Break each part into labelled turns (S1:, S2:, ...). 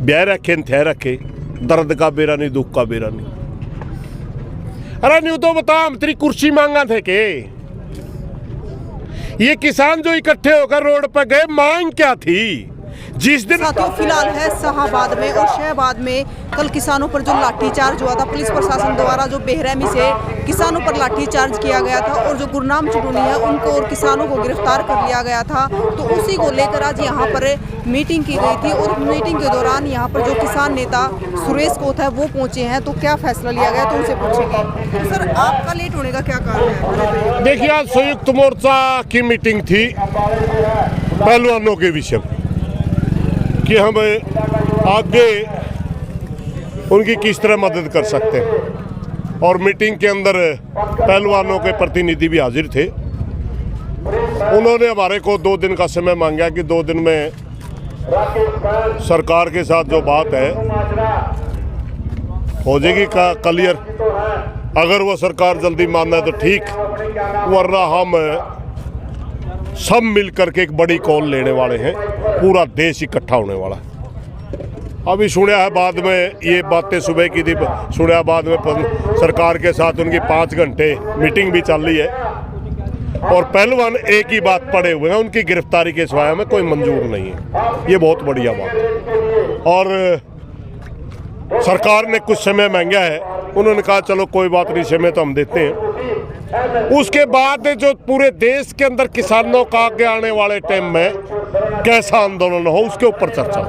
S1: ब्याह रखे थे रखे, दर्द का बेरा नहीं, दुख का बेरा नहीं। अरे न्यू तो बता, हम तेरी कुर्सी मांगा थे के? ये किसान जो इकट्ठे होकर रोड पर गए, मांग क्या थी? जिस दिन
S2: साथियों फिलहाल है शाहबाद में और शहबाद में कल किसानों पर जो लाठीचार्ज हुआ था, पुलिस प्रशासन द्वारा जो बेरहमी से किसानों पर लाठीचार्ज किया गया था और जो गुरनाम चुड़ूनी है उनको और किसानों को गिरफ्तार कर लिया गया था, तो उसी को लेकर आज यहाँ पर मीटिंग की गई थी। और मीटिंग के दौरान यहाँ पर जो किसान नेता सुरेश कोथ है वो पहुंचे हैं, तो क्या फैसला लिया गया तो उनसे पूछेंगे। तो सर, आपका लेट होने का क्या कारण है?
S1: देखिए, आज संयुक्त मोर्चा की मीटिंग थी पहलवानों के विषय में कि हम आगे उनकी किस तरह मदद कर सकते हैं, और मीटिंग के अंदर पहलवानों के प्रतिनिधि भी हाजिर थे। उन्होंने हमारे को 2 दिन का समय मांगा कि 2 दिन में सरकार के साथ जो बात है हो जाएगी क्लियर। अगर वो सरकार जल्दी मानना है तो ठीक, वरना हम सब मिलकर के एक बड़ी कॉल लेने वाले हैं, पूरा देश इकट्ठा होने वाला है। अभी सुना है बाद में, ये बातें सुबह की थी, सुना बाद में सरकार के साथ उनकी 5 घंटे मीटिंग भी चल रही है, और पहलवान एक ही बात पड़े हुए हैं, उनकी गिरफ्तारी के सिवाय हमें कोई मंजूर नहीं है। ये बहुत बढ़िया बात है। और सरकार ने कुछ समय मांगा है, उन्होंने कहा चलो कोई बात नहीं, समय तो हम देते हैं। उसके बाद जो पूरे देश के अंदर किसानों का आगे आने वाले टाइम में कैसा आंदोलन हो, उसके ऊपर चर्चा।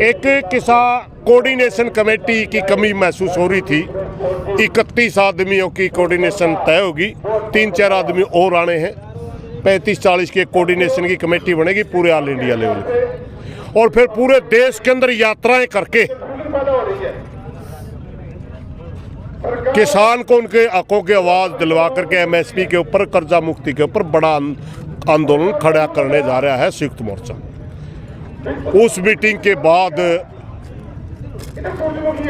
S1: एक किसान कोऑर्डिनेशन कमेटी की कमी महसूस हो रही थी। 31 आदमियों की कोऑर्डिनेशन तय होगी, 3-4 आदमी और आने हैं, 35-40 की कोऑर्डिनेशन की कमेटी बनेगी पूरे ऑल इंडिया लेवल की, और फिर पूरे देश के अंदर यात्राएं करके किसान को उनके हकों की आवाज़ दिलवा करके एमएसपी के ऊपर, कर्जा मुक्ति के ऊपर बड़ा आंदोलन खड़ा करने जा रहा है संयुक्त मोर्चा। उस मीटिंग के बाद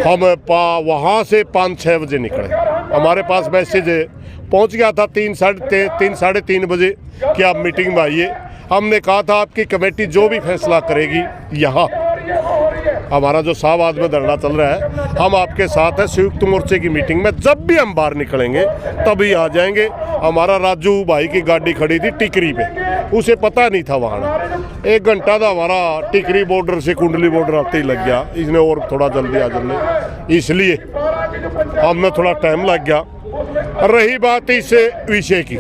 S1: हम वहाँ से 5-6 बजे निकले। हमारे पास मैसेज पहुँच गया था 3-3:30 बजे कि आप मीटिंग में आइए। हमने कहा था आपकी कमेटी जो भी फैसला करेगी, यहाँ हमारा जो शाहबाद में धरना चल रहा है, हम आपके साथ है। संयुक्त मोर्चे की मीटिंग में जब भी हम बाहर निकलेंगे तभी आ जाएंगे। हमारा राजू भाई की गाड़ी खड़ी थी टिकरी पे, उसे पता नहीं था वहाँ 1 घंटा था हमारा टिकरी बॉर्डर से कुंडली बॉर्डर आते ही लग गया। इसने और थोड़ा जल्दी आ जाने, इसलिए हमें थोड़ा टाइम लग गया। रही बात इस विषय की,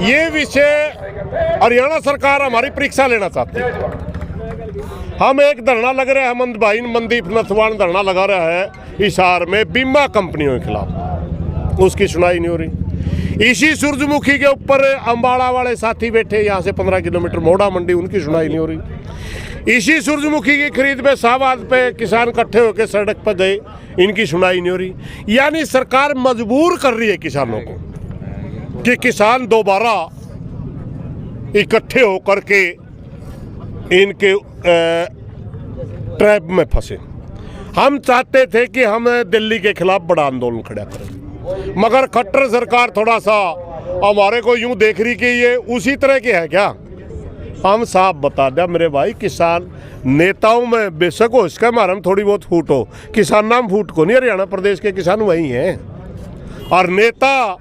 S1: ये विषय हरियाणा सरकार हमारी परीक्षा लेना चाहती है। हम एक धरना लग रहा है, हेमंत भाई मनदीप नथवान धरना लगा रहा है हिसार में बीमा कंपनियों के खिलाफ, उसकी सुनाई नहीं हो रही। इसी सूरजमुखी के ऊपर अम्बाड़ा वाले साथी बैठे, यहाँ से 15 किलोमीटर मोड़ा मंडी, उनकी सुनाई नहीं हो रही। इसी सूरजमुखी की खरीद में शाहबाद पे किसान इकट्ठे होकर सड़क पर गए, इनकी सुनाई नहीं हो रही। यानी सरकार मजबूर कर रही है किसानों को कि किसान दोबारा इकट्ठे होकर के इनके ट्रैप में फंसे। हम चाहते थे कि हम दिल्ली के खिलाफ बड़ा आंदोलन खड़ा करें, मगर खट्टर सरकार थोड़ा सा हमारे को यूं देख रही कि ये उसी तरह के है क्या। हम साफ बता दें मेरे भाई, किसान नेताओं में बेशक हो इसका हमारे में थोड़ी बहुत फूट हो, किसान नाम फूट को नहीं, हरियाणा प्रदेश के किसान वही हैं। और नेता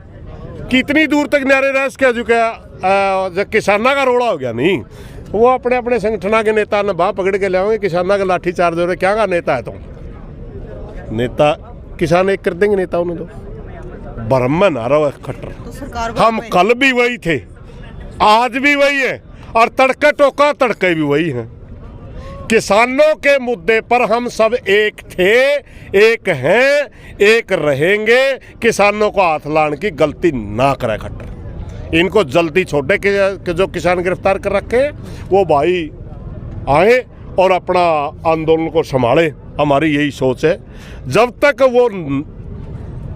S1: कितनी दूर तक न्यारे रह सके, जो क्या किसाना का रोड़ा हो गया नहीं, वो अपने अपने संगठना के नेता ने बाह पकड़ के ले आओगे, किसाना का लाठी चार्ज हो रहे, क्या का नेता है तुम? नेता किसान एक कर देंगे नेताओं ने, तो भ्रम में ना रहो खट्टर।
S2: तो
S1: हम कल भी वही थे, आज भी वही है, और तड़के टोका तड़के भी वही हैं। किसानों के मुद्दे पर हम सब एक थे, एक हैं, एक रहेंगे। किसानों को हाथ लाने की गलती ना करे खट्टर, इनको जल्दी छोड़े कि जो किसान गिरफ्तार कर रखे वो भाई आए और अपना आंदोलन को संभाले। हमारी यही सोच है। जब तक वो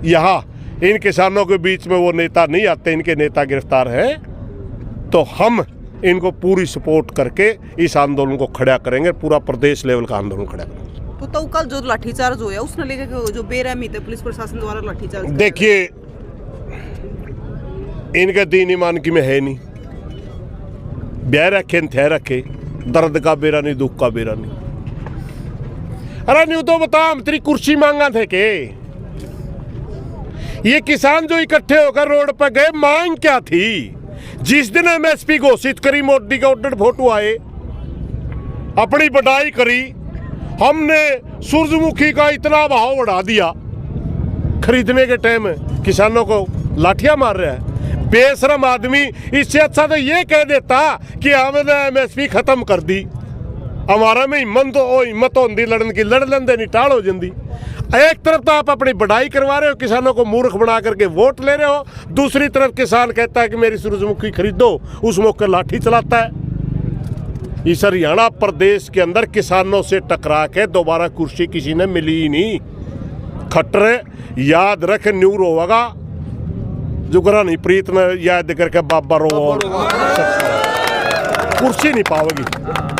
S1: यहाँ इन किसानों के बीच में वो नेता नहीं आते, इनके नेता गिरफ्तार हैं, तो हम इनको पूरी सपोर्ट करके इस आंदोलन को खड़ा करेंगे, पूरा प्रदेश लेवल का आंदोलन खड़ा करेंगे।
S2: तो कल जो लाठीचार्ज हुआ उसने लेकर जो बेरहमी थे पुलिस प्रशासन द्वारा लाठीचार्ज,
S1: देखिए इनके दीन ईमान की में है नहीं, ब्याह रखे थे रखे, दर्द का बेरा नहीं, दुख का बेरा नहीं। अरे न्यू तो बता, हम तेरी कुर्सी मांगा थे के? ये किसान जो इकट्ठे होकर रोड पर गए, मांग क्या थी? जिस दिन एमएसपी घोषित करी, मोदी का ऑर्डर फोटो आए, अपनी बढ़ाई करी, हमने सूरजमुखी का इतना भाव बढ़ा दिया, खरीदने के टाइम किसानों को लाठियां मार रहा है। बेशरम आदमी, इससे अच्छा तो ये कह देता कि हमने एमएसपी खत्म कर दी, हमारा में हिम्मत होती लड़न की, लड़ लेंदे नहीं, टाल हो जाती। एक तरफ तो आप अपनी बढ़ाई करवा रहे हो, किसानों को मूर्ख बना करके वोट ले रहे हो, दूसरी तरफ किसान कहता है कि मेरी सूरजमुखी खरीदो, उस मौके लाठी चलाता है। इस हरियाणा प्रदेश के अंदर किसानों से टकरा के दोबारा कुर्सी किसी ने मिली ही नहीं। खट्टरे याद रख, न्यूर होगा जुगरा नहीं, प्रीत ने याद करके बाबा रो, कुर्सी नहीं पाओगी,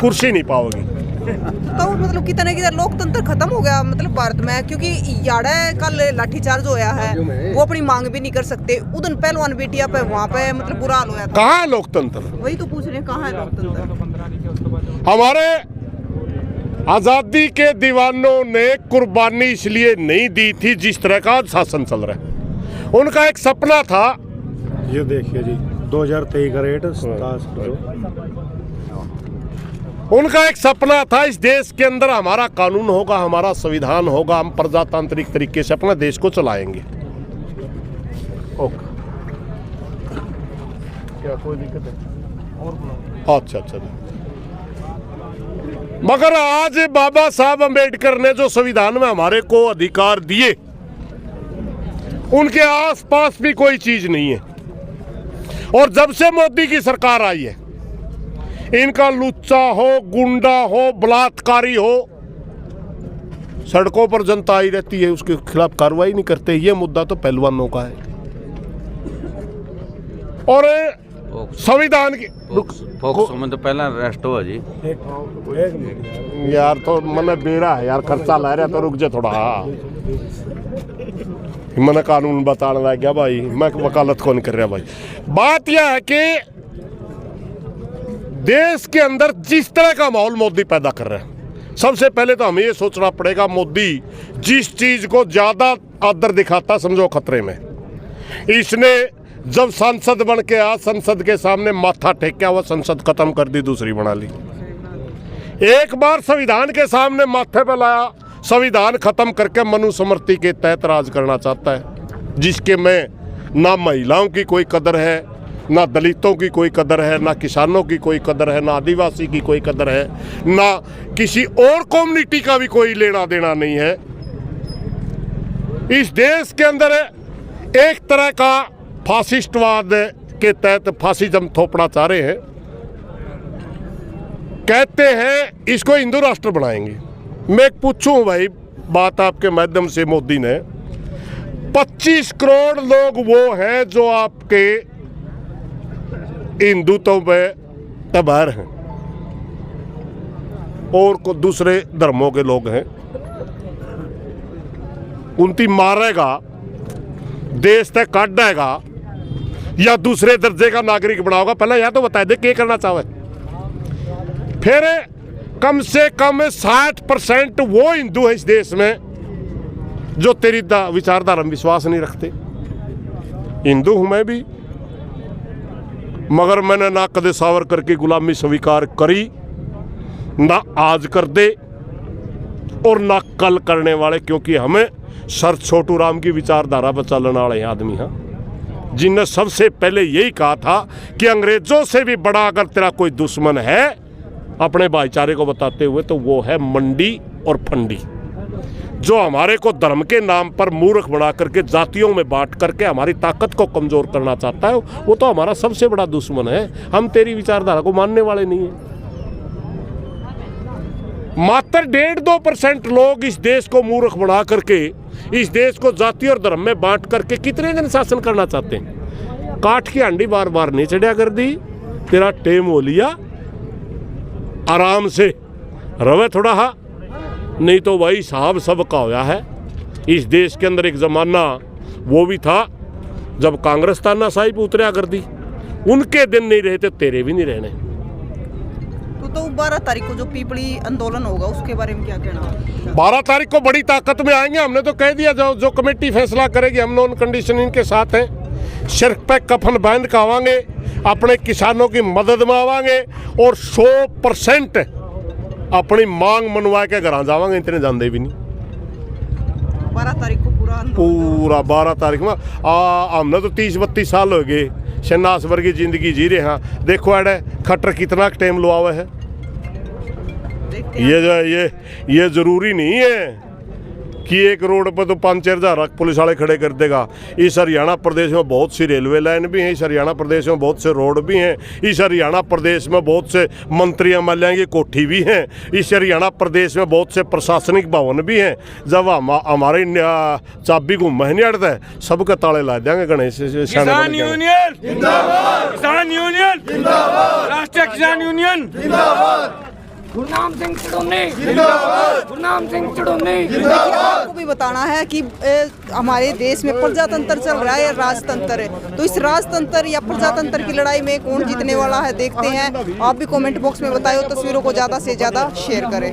S1: कुर्सी नहीं पाओगी।
S2: तो मतलब कितने किधर लोकतंत्र खत्म हो गया मतलब भारत में, क्योंकि याड़ा कल लाठीचार्ज होया है, वो अपनी मांग भी नहीं कर सकते। उधर पहलवान बेटिया पे वहाँ पे मतलब बुरा हाल होया था।
S1: कहाँ है लोकतंत्र?
S2: वही तो पूछ रहे हैं, कहाँ है लोकतंत्र?
S1: हमारे आजादी के दीवानों ने कुर्बानी इसलिए नहीं दी थी जिस तरह का शासन चल रहा है। उनका एक सपना था,
S3: ये देखिए जी 2023 का रेट 27।
S1: उनका एक सपना था इस देश के अंदर हमारा कानून होगा, हमारा संविधान होगा, हम प्रजातांत्रिक तरीके से अपने देश को चलाएंगे। ओके, क्या कोई दिक्कत है? अच्छा। मगर आज बाबा साहब अम्बेडकर ने जो संविधान में हमारे को अधिकार दिए, उनके आसपास भी कोई चीज नहीं है। और जब से मोदी की सरकार आई है, इनका लुच्चा हो, गुंडा हो, बलात्कारी हो, सड़कों पर जनता आई रहती है, उसके खिलाफ कार्रवाई नहीं करते। ये मुद्दा तो पहलवानों का है। और संविधान की
S4: में तो पहला अरेस्ट हुआ जी।
S1: यार तो मैंने बेरा है यार, खर्चा ला रहा, तो रुक जा थोड़ा। मैंने कानून बताने लग गया भाई, मैं वकालत कौन कर रहा भाई। बात यह है कि देश के अंदर जिस तरह का माहौल मोदी पैदा कर रहा है, सबसे पहले तो हमें ये सोचना पड़ेगा, मोदी जिस चीज को ज्यादा आदर दिखाता समझो खतरे में। इसने जब सांसद बन के आ, संसद के सामने माथा टेका, वह संसद खत्म कर दी, दूसरी बना ली। एक बार संविधान के सामने माथे पे लाया, संविधान खत्म करके मनुस्मृति के तहत राज करना चाहता है, जिसके में ना महिलाओं की कोई कदर है, ना दलितों की कोई कदर है, ना किसानों की कोई कदर है, ना आदिवासी की कोई कदर है, ना किसी और कम्युनिटी का भी कोई लेना देना नहीं है। इस देश के अंदर एक तरह का फासिस्टवाद के तहत फासिज्म थोपना चाह रहे हैं। कहते हैं इसको हिंदू राष्ट्र बनाएंगे। मैं पूछूं भाई बात आपके माध्यम से, मोदी ने 25 करोड़ लोग वो हैं जो आपके हिंदुत्व पे तबार हैं और को दूसरे धर्मों के लोग हैं। उनकी मारेगा, देश तक काट देगा या दूसरे दर्जे का नागरिक बनाओगा? पहले यह तो बता दे क्या करना चाहे। फिर कम से कम 60% वो हिंदू है इस देश में जो तेरी विचारधारा में विश्वास नहीं रखते। हिंदू हूं मैं भी, मगर मैंने ना कदे सावरकर की गुलामी स्वीकार करी, ना आज कर दे और ना कल करने वाले, क्योंकि हमें सर छोटू राम की विचारधारा पर चलने वाले आदमी हैं, जिनने सबसे पहले यही कहा था कि अंग्रेजों से भी बड़ा अगर तेरा कोई दुश्मन है अपने भाईचारे को बताते हुए, तो वो है मंडी और फंडी, जो हमारे को धर्म के नाम पर मूर्ख बना करके जातियों में बांट करके हमारी ताकत को कमजोर करना चाहता है। वो तो हमारा सबसे बड़ा दुश्मन है। हम तेरी विचारधारा को मानने वाले नहीं है। मात्र 1.5-2% लोग इस देश को मूर्ख बना करके, इस देश को जाति और धर्म में बांट करके कितने दिन शासन करना चाहते हैं। काठ की हांडी बार बार नहीं चढ़िया कर दी, तेरा टेम हो लिया, आराम से रवे थोड़ा हा, नहीं तो भाई साहब सबका होया है। इस देश के अंदर एक ज़माना वो भी था जब कांग्रेस तानाशाही पे उतरिया कर दी, उनके दिन नहीं रहे तो तेरे भी नहीं रहने।
S2: तो 12 तारीख को जो पीपली आंदोलन होगा उसके बारे में क्या कहना है?
S1: 12 तारीख को बड़ी ताकत में आएंगे। हमने तो कह दिया जो कमेटी फैसला करेगी, हम नॉन कंडीशन इनके साथ हैं। सिर पे कफन बांध के आवांगे, अपने किसानों की मदद में आवांगे और 100% अपनी मांग मनवा के घर जावांगे। इतने जानते भी नहीं।
S2: 12 तारीख को
S1: पूरा 12 तारीख में हमने तो 30-32 साल हो गए शन्नास वर्गी जिंदगी जी रहे हैं। देखो अड़े खट्टर कितना टाइम लुआवा है। ये जरूरी नहीं है कि एक रोड पर तो 5-4 हज़ार पुलिस वाले खड़े कर देगा। इस हरियाणा प्रदेश में बहुत सी रेलवे लाइन भी हैं, इस हरियाणा प्रदेश में बहुत से रोड भी हैं, इस हरियाणा प्रदेश में बहुत से मंत्री एमएलए की कोठी भी हैं, इस हरियाणा प्रदेश में बहुत से प्रशासनिक भवन भी हैं। जब हमारे चाबी को महीने अड़ता है सबके ताले ला देंगे गणेश।
S5: किसान यूनियन जिंदाबाद, किसान यूनियन जिंदाबाद, राष्ट्रीय किसान यूनियन जिंदाबाद, गुरनाम सिंह चढ़ोनी जिंदाबाद, गुरनाम सिंह चढ़ोनी जिंदाबाद।
S2: आपको भी बताना है कि हमारे देश में प्रजातंत्र चल रहा है या राजतंत्र है, तो इस राजतंत्र या प्रजातंत्र की लड़ाई में कौन जीतने वाला है देखते हैं। आप भी कमेंट बॉक्स में बताइए, तस्वीरों को ज़्यादा से ज़्यादा शेयर करें।